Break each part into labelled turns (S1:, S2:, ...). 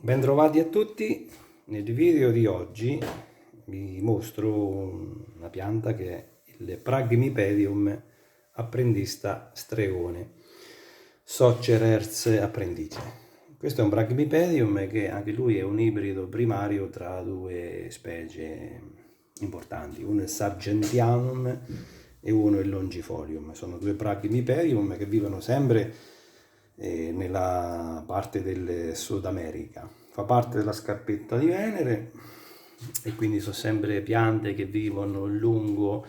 S1: Bentrovati a tutti. Nel video di oggi vi mostro una pianta che è il Phragmipedium apprendista stregone, Socerers appendice. Questo è un Phragmipedium che anche lui è un ibrido primario tra due specie importanti, uno è il Sargentianum e uno è il Longifolium. Sono due Phragmipedium che vivono sempre nella parte del Sud America. Fa parte della scarpetta di Venere e quindi sono sempre piante che vivono lungo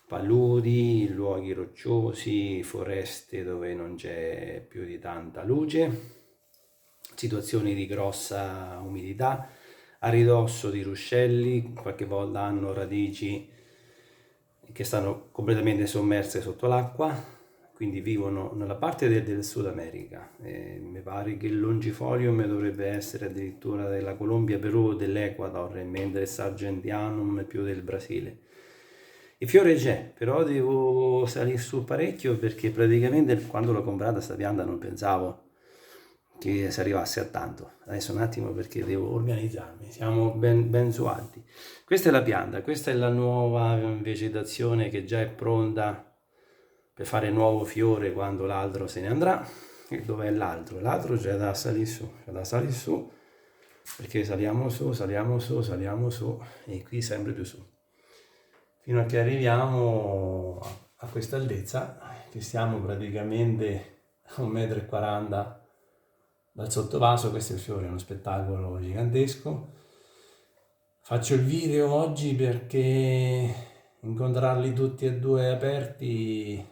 S1: paludi, luoghi rocciosi, foreste dove non c'è più di tanta luce, situazioni di grossa umidità, a ridosso di ruscelli, qualche volta hanno radici che stanno completamente sommerse sotto l'acqua, quindi vivono nella parte del Sud America. Mi pare che il Longifolium dovrebbe essere addirittura della Colombia, Perù, dell'Ecuador, mentre il Sargentianum è più del Brasile. Il fiore c'è, però devo salire su parecchio perché praticamente quando l'ho comprata sta pianta non pensavo che si arrivasse a tanto. Adesso un attimo perché devo organizzarmi, siamo ben su alti. Questa è la pianta, questa è la nuova vegetazione che già è pronta per fare nuovo fiore quando l'altro se ne andrà. E dov'è l'altro? L'altro c'è da salire su, perché saliamo su e qui sempre più su. Fino a che arriviamo a questa altezza, che stiamo praticamente a 1,40 m dal sottovaso. Questo è il fiore, è uno spettacolo gigantesco. Faccio il video oggi perché incontrarli tutti e due aperti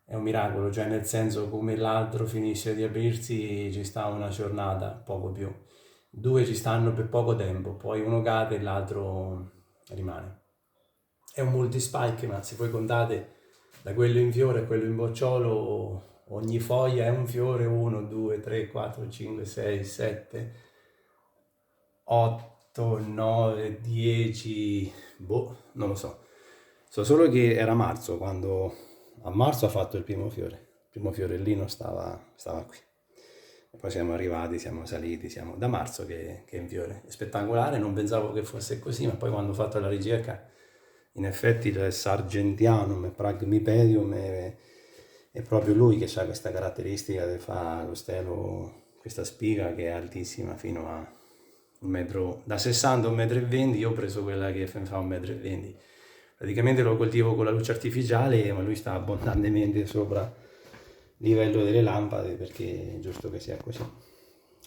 S1: è un miracolo, cioè nel senso come l'altro finisce di aprirsi ci sta una giornata, poco più. Due ci stanno per poco tempo, poi uno cade e l'altro rimane. È un multispike, ma se voi contate da quello in fiore a quello in bocciolo, ogni foglia è un fiore, 1, 2, 3, 4, 5, 6, 7, 8, 9, 10, non lo so. So solo che era marzo, quando a marzo ha fatto il primo fiorellino stava qui. E poi siamo arrivati, siamo saliti, siamo da marzo che è in fiore. È spettacolare, non pensavo che fosse così, ma poi quando ho fatto la ricerca, in effetti il Sargentianum e Phragmipedium è proprio lui che ha questa caratteristica di fare lo stelo, questa spiga che è altissima fino a un metro, da 60 a 1,20 m. Io ho preso quella che fa 1,20 m. Praticamente lo coltivo con la luce artificiale, ma lui sta abbondantemente sopra il livello delle lampade perché è giusto che sia così.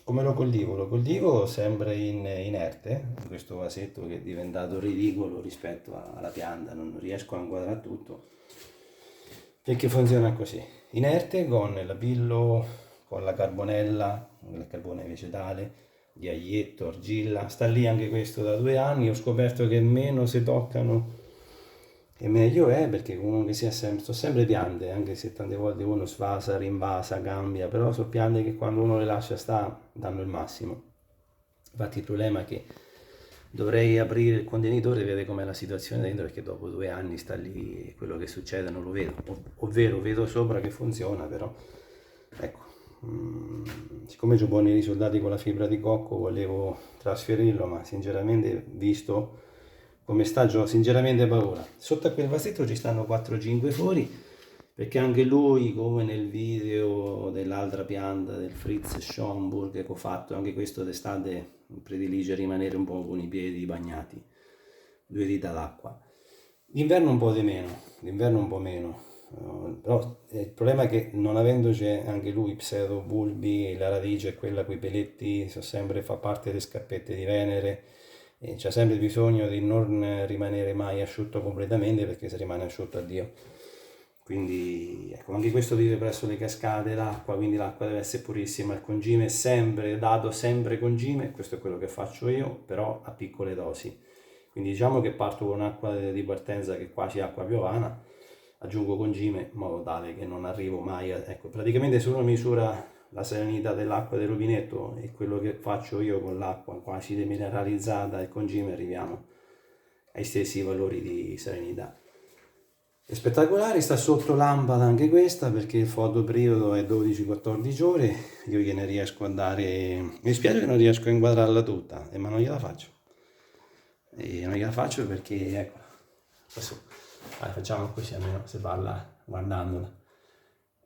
S1: Come lo coltivo? Lo coltivo sempre in inerte, in questo vasetto che è diventato ridicolo rispetto alla pianta, non riesco a inquadrare tutto, perché funziona così. Inerte con l'apillo, con la carbonella, il carbone vegetale, di aglietto, argilla, sta lì anche questo da 2 anni, ho scoperto che meno si toccano e meglio è, perché comunque sia sempre, sono sempre piante, anche se tante volte uno svasa, rinvasa, cambia, però sono piante che quando uno le lascia sta danno il massimo. Infatti il problema è che dovrei aprire il contenitore e vedere com'è la situazione dentro, perché dopo 2 anni sta lì e quello che succede non lo vedo, ovvero vedo sopra che funziona, però ecco, siccome ho buoni risultati con la fibra di cocco volevo trasferirlo, ma sinceramente visto come sta ho sinceramente paura. Sotto a quel vasetto ci stanno 4-5 fori, perché anche lui, come nel video dell'altra pianta del Fritz Schomburg che ho fatto, anche questo d'estate predilige rimanere un po' con i piedi bagnati, 2 dita d'acqua. D'inverno un po' di meno, d'inverno un po' meno, però il problema è che non avendoci anche lui pseudobulbi, la radice è quella con i peletti, so sempre fa parte delle scarpette di Venere, e c'è sempre bisogno di non rimanere mai asciutto completamente, perché se rimane asciutto addio. Quindi ecco, anche questo vive presso le cascate d'acqua, quindi l'acqua deve essere purissima, il concime è sempre dato, sempre concime, questo è quello che faccio io, però a piccole dosi. Quindi diciamo che parto con acqua di partenza che è quasi acqua piovana, aggiungo concime in modo tale che non arrivo mai a, ecco, praticamente se uno misura la salinità dell'acqua del rubinetto e quello che faccio io con l'acqua quasi demineralizzata e concime, arriviamo ai stessi valori di salinità. È spettacolare, sta sotto lampada anche questa perché il fotoperiodo è 12-14 ore, io gliene riesco a dare, mi spiace che non riesco a inquadrarla tutta, ma non gliela faccio. E non gliela faccio perché, ecco, adesso facciamo così almeno se parla guardandola.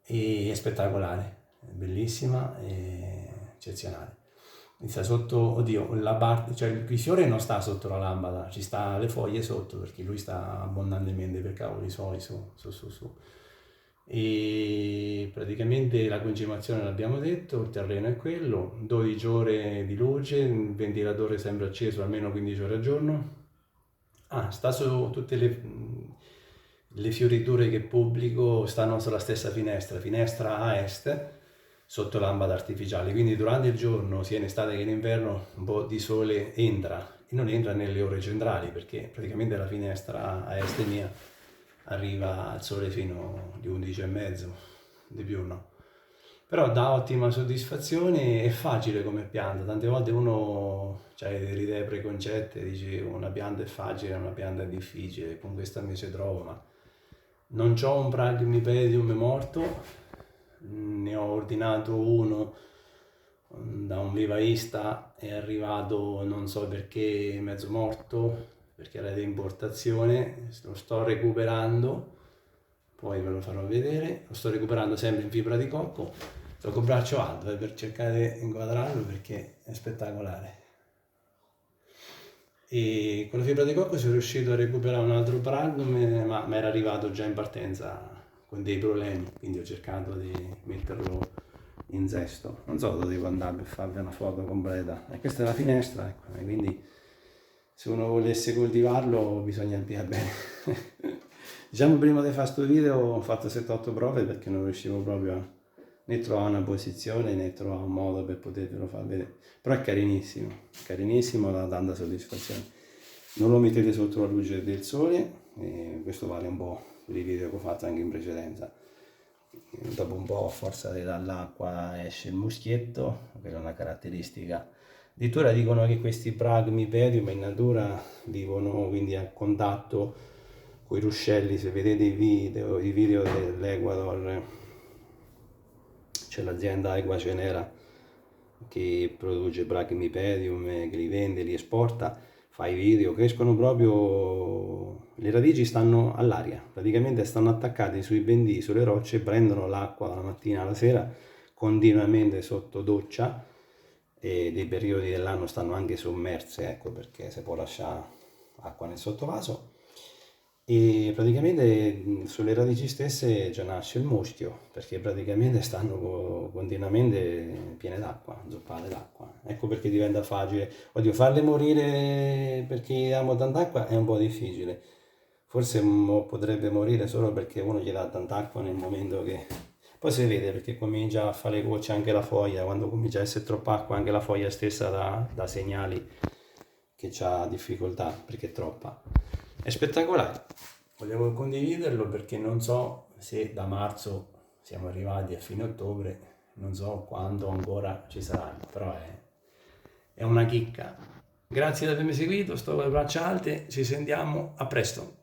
S1: E è spettacolare, è bellissima, è eccezionale. Mi sta sotto, oddio, la parte, cioè il fiore non sta sotto la lampada, ci sta le foglie sotto perché lui sta abbondantemente per cavoli suoi su. E praticamente la concimazione l'abbiamo detto, il terreno è quello, 12 ore di luce, il ventilatore sempre acceso almeno 15 ore al giorno. Ah, sta su tutte le fioriture che pubblico stanno sulla stessa finestra, finestra a est, sotto lampada artificiale, quindi durante il giorno, sia in estate che in inverno, un po' di sole entra e non entra nelle ore centrali perché praticamente la finestra a est mia arriva al sole fino alle 11 e mezzo, di più no. Però dà ottima soddisfazione, è facile come pianta, tante volte uno ha delle idee preconcette, dice una pianta è facile, una pianta è difficile, con questa mi ci trovo, ma non c'ho un Pragmipedium morto, ne ho ordinato uno da un vivaista, è arrivato non so perché mezzo morto, perché era di importazione, lo sto recuperando, poi ve lo farò vedere, lo sto recuperando sempre in fibra di cocco, sto con braccio alto per cercare di inquadrarlo perché è spettacolare. E con la fibra di cocco sono riuscito a recuperare un altro Pragme, ma mi era arrivato già in partenza con dei problemi, quindi ho cercato di metterlo in zesto. Non so dove devo andare per farvi una foto completa. E questa è la finestra, ecco, e quindi se uno volesse coltivarlo bisogna capire bene. Diciamo prima di fare questo video ho fatto 7-8 prove perché non riuscivo proprio a né trovare una posizione né trovare un modo per potervelo far vedere. Però è carinissimo, dà tanta soddisfazione. Non lo mettete sotto la luce del sole, questo vale un po' per i video che ho fatto anche in precedenza. Dopo un po' a forza di dall'acqua esce il muschietto, quella è una caratteristica. Addirittura dicono che questi Pragmipedium in natura vivono quindi a contatto con i ruscelli. Se vedete i video dell'Ecuador, c'è l'azienda Equacenera che produce Pragmipedium, che li vende, li esporta, fa i video, crescono proprio, le radici stanno all'aria, praticamente stanno attaccate sui pendii, sulle rocce, prendono l'acqua dalla mattina alla sera continuamente sotto doccia e dei periodi dell'anno stanno anche sommerse, ecco perché si può lasciare acqua nel sottovaso. E praticamente sulle radici stesse già nasce il muschio, perché praticamente stanno continuamente piene d'acqua, zoppate d'acqua. Ecco perché diventa facile. Oddio, farle morire perché amo tanta acqua è un po' difficile. Forse potrebbe morire solo perché uno gli dà tanta acqua nel momento che... Poi si vede perché comincia a fare gocce anche la foglia, quando comincia a essere troppa acqua anche la foglia stessa dà segnali che ha difficoltà perché è troppa. È spettacolare, volevo condividerlo perché non so se da marzo siamo arrivati a fine ottobre, non so quando ancora ci saranno, però è una chicca. Grazie di avermi seguito, sto con le braccia alte, ci sentiamo, a presto.